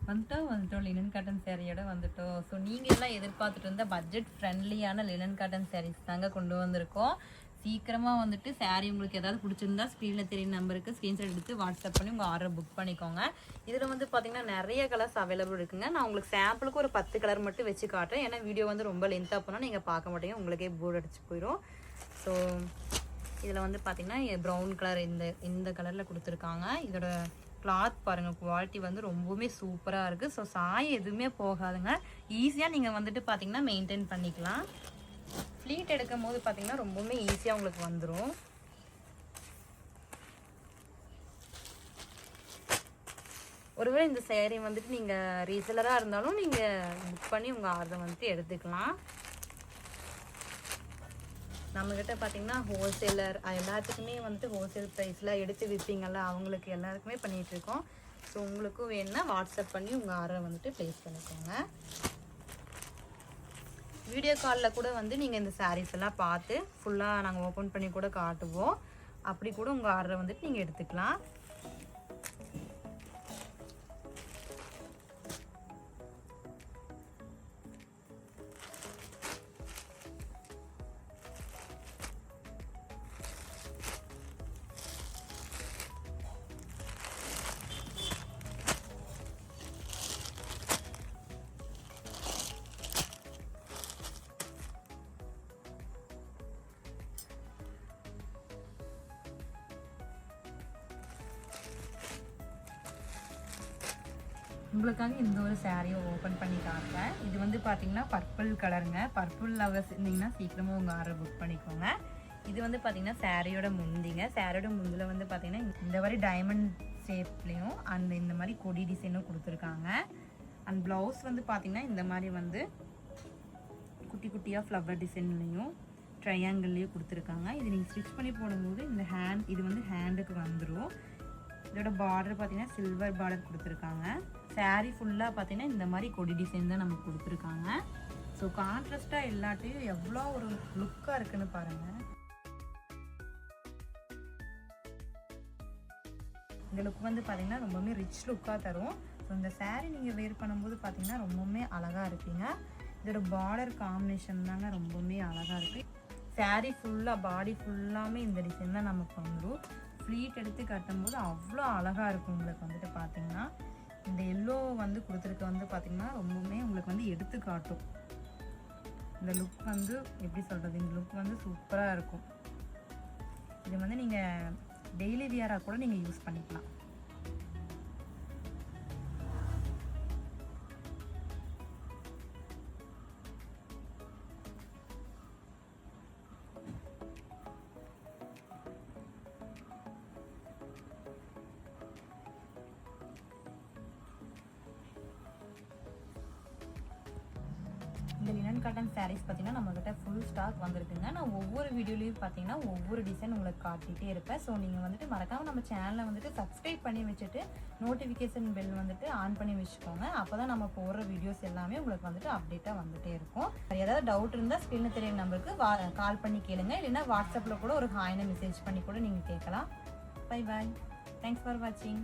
வந்துட்டோம் linen cotton சேரீயோட வந்துட்டோம். So நீங்கள் எல்லாம் எதிர்பார்த்துட்டு இருந்த பட்ஜெட் ஃப்ரெண்ட்லியான லினன் காட்டன் சாரீஸ் தாங்க கொண்டு வந்திருக்கோம். சீக்கிரமாக வந்துட்டு சாரீ உங்களுக்கு ஏதாவது பிடிச்சிருந்தா ஸ்க்ரீனில் தெரியும் நம்பருக்கு ஸ்க்ரீன்ஷாட் எடுத்து வாட்ஸ்அப் பண்ணி உங்கள் ஆர்டர் புக் பண்ணிக்கோங்க. இதில் வந்து பார்த்தீங்கன்னா நிறைய கலர்ஸ் அவைலபிள் இருக்குங்க. நான் உங்களுக்கு சாம்பிளுக்கு ஒரு 10 கலர் மட்டும் வச்சு காட்டுறேன். ஏன்னா வீடியோ வந்து ரொம்ப லென்த்தாக போனால் நீங்கள் பார்க்க மாட்டீங்க, உங்களுக்கே போர்டு அடிச்சு போயிடும். ஸோ இதில் வந்து பார்த்தீங்கன்னா ப்ரௌன் கலர் இந்த கலரில் கொடுத்துருக்காங்க. இதோட கிளாத் பாருங்கள், குவாலிட்டி வந்து ரொம்பவுமே சூப்பராக இருக்குது. ஸோ சாயம் எதுவுமே போகாதுங்க. ஈஸியாக நீங்கள் வந்துட்டு பார்த்தீங்கன்னா மெயின்டைன் பண்ணிக்கலாம். ஃப்ளீட் எடுக்கும் போது பார்த்தீங்கன்னா ரொம்பவுமே ஈஸியாக உங்களுக்கு வந்துடும். ஒருவேளை இந்த சேரீ வந்துட்டு நீங்கள் ரீசெலராக இருந்தாலும் நீங்கள் புக் பண்ணி உங்கள் ஆர்டர் வந்துட்டு எடுத்துக்கலாம். நம்மக்கிட்ட பார்த்தீங்கன்னா ஹோல்சேலர் எல்லாத்துக்குமே வந்துட்டு ஹோல்சேல் ப்ரைஸில் எடுத்து விற்பீங்கள்ல, அவங்களுக்கு எல்லாருக்குமே பண்ணிகிட்ருக்கோம். ஸோ உங்களுக்கும் வேணுன்னா வாட்ஸ்அப் பண்ணி உங்கள் ஆர்டரை வந்துட்டு ப்ளேஸ் பண்ணிக்கோங்க. வீடியோ காலில் கூட வந்து நீங்கள் இந்த சாரீஸ் எல்லாம் பார்த்து ஃபுல்லாக நாங்கள் ஓப்பன் பண்ணி கூட காட்டுவோம். அப்படி கூட உங்கள் ஆர்டரை வந்துட்டு நீங்கள் எடுத்துக்கலாம். உங்களுக்காக இந்த ஒரு சாரியை ஓப்பன் பண்ணி காட்டுறேன். இது வந்து பார்த்தீங்கன்னா பர்பிள் கலருங்க. பர்பிள் லவர்ஸ் இருந்தீங்கன்னா சீக்கிரமாக உங்கள் ஆர்டர் புக் பண்ணிக்கோங்க. இது வந்து பார்த்தீங்கன்னா சாரியோட முந்திங்க. சாரியோட முந்தில் வந்து பார்த்தீங்கன்னா இந்த மாதிரி டைமண்ட் ஷேப்லேயும் இந்த மாதிரி கொடி டிசைனும் கொடுத்துருக்காங்க. அண்ட் ப்ளவுஸ் வந்து பார்த்தீங்கன்னா இந்த மாதிரி வந்து குட்டி குட்டியாக ஃப்ளவர் டிசைன்லேயும் ட்ரையாங்கிள்லேயும் கொடுத்துருக்காங்க. இது நீங்கள் ஸ்டிச் பண்ணி போடும்போது இந்த இது வந்து ஹேண்டுக்கு வந்துடும். இதோட பார்டர் பார்த்தீங்கன்னா சில்வர் பார்டர் கொடுத்துருக்காங்க. சாரீ ஃபுல்லாக பார்த்தீங்கன்னா இந்த மாதிரி கொடி டிசைன் தான் நமக்கு கொடுத்துருக்காங்க. ஸோ கான்ட்ராஸ்டாக எல்லாத்தையும் எவ்வளோ ஒரு லுக்காக இருக்குன்னு பாருங்கள். இந்த லுக் வந்து பார்த்தீங்கன்னா ரொம்பவுமே ரிச் லுக்காக தரும். ஸோ இந்த சாரீ நீங்கள் வேர் பண்ணும்போது பார்த்தீங்கன்னா ரொம்பவுமே அழகாக இருப்பீங்க. இதோட பார்டர் காம்பினேஷன் தாங்க ரொம்பவுமே அழகாக இருக்குது. சாரீ ஃபுல்லாக பாடி ஃபுல்லாமே இந்த டிசைன் தான் நமக்கு வந்துடும். ஃப்ளீட் எடுத்து கட்டும்போது அவ்வளோ அழகாக இருக்கும். உங்களுக்கு வந்துட்டு பார்த்தீங்கன்னா இந்த எல்லோ வந்து கொடுத்துருக்க வந்து பார்த்தீங்கன்னா ரொம்பவுமே உங்களுக்கு வந்து எடுத்து காட்டும். இந்த லுக் வந்து எப்படி சொல்கிறது, இந்த லுக் வந்து சூப்பராக இருக்கும். இது வந்து நீங்கள் டெய்லி வியராக கூட நீங்கள் யூஸ் பண்ணிக்கலாம். இந்த லினன் காட்டன் சாரீஸ் பார்த்தீங்கன்னா நம்மக்கிட்ட ஃபுல் ஸ்டாக் வந்திருக்குங்க. நான் ஒவ்வொரு வீடியோலையும் பார்த்தீங்கன்னா ஒவ்வொரு டிசைன் உங்களுக்கு காட்டிகிட்டே இருப்பேன். ஸோ நீங்கள் வந்துட்டு மறக்காமல் நம்ம சேனலை வந்துட்டு சப்ஸ்கிரைப் பண்ணி வச்சுட்டு நோட்டிஃபிகேஷன் பெல் வந்துட்டு ஆன் பண்ணி வச்சுக்கோங்க. அப்போ தான் நம்ம போடுற வீடியோஸ் எல்லாமே உங்களுக்கு வந்துட்டு அப்டேட்டாக வந்துகிட்டே இருக்கும். ஏதாவது டவுட் இருந்தால் ஸ்க்ரீனில் தெரியும் நம்பருக்கு கால் பண்ணி கேளுங்க. இல்லைன்னா வாட்ஸ்அப்பில் கூட ஒரு ஹாய்னு மெசேஜ் பண்ணி கூட நீங்கள் கேட்கலாம். Bye bye. தேங்க்ஸ் ஃபார் வாட்சிங்.